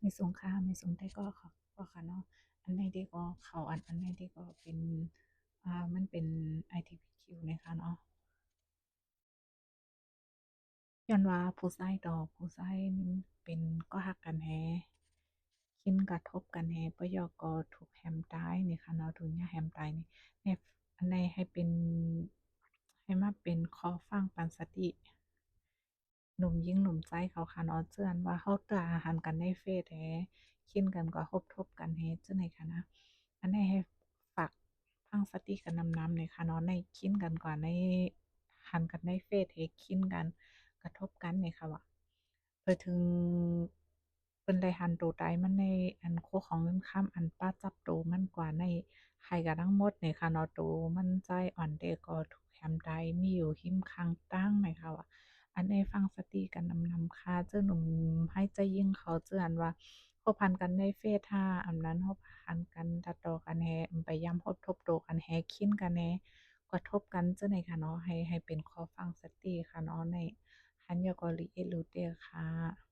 ไม่สูงค่ะไม่สูงได้ก็ค่ะก็ค่ะเนาะอันไหนดีก็เขาอันไหนดีก็เป็นมันเป็น ITPQ นะคะเนาะย้อนว่าผู้ชายดอกผู้ชายเป็นก็ฮักกันแฮคินกระทบกันแฮปะยอก็ถูกแฮมตายนี่ค่ะเนาะถูกเนี่ยแฮมตายนี่ในอันใดให้เป็นให้มาเป็นคอฟังปันสติหนุ่มยิงหนุ่มใจเขาค่ะเนาะเจือนว่าเขาตาหันกันในเฟซแฮคินกันก็ฮบทบกันแฮจังไหนค่ะนะอันใดให้ฝากฟังสติกันนำๆเลยค่ะเนาะในคินกันก่อนในหันกันในเฟซเฮคินกันกระทบกันเนี่ยค่ะว่า ไปถึงเป็นได้หันโตใดมันในอันโคของเงินค้ำอันป้าจับโตมันกว่าในใครกันทั้งหมดในค่ะเนาะโตมันใจอ่อนเด็กก็ถูกแฮมใดมีอยู่หิมข้างตั้งไหมคะว่าอันในฟังสติกันนำค่ะเจ้าหนุ่มให้ใจยิ่งเขาเจือนว่าเขาพันกันในเฟซท่าอันนั้นเขาพันกันตัดต่อกันแฮไปย้ำพบทบโตกันแฮคินกันแฮกระทบกันเจ้าไหนค่ะเนาะให้เป็นข้อฟังสติค่ะเนาะใน ฮันยอกอริเอลูเตียค่ะ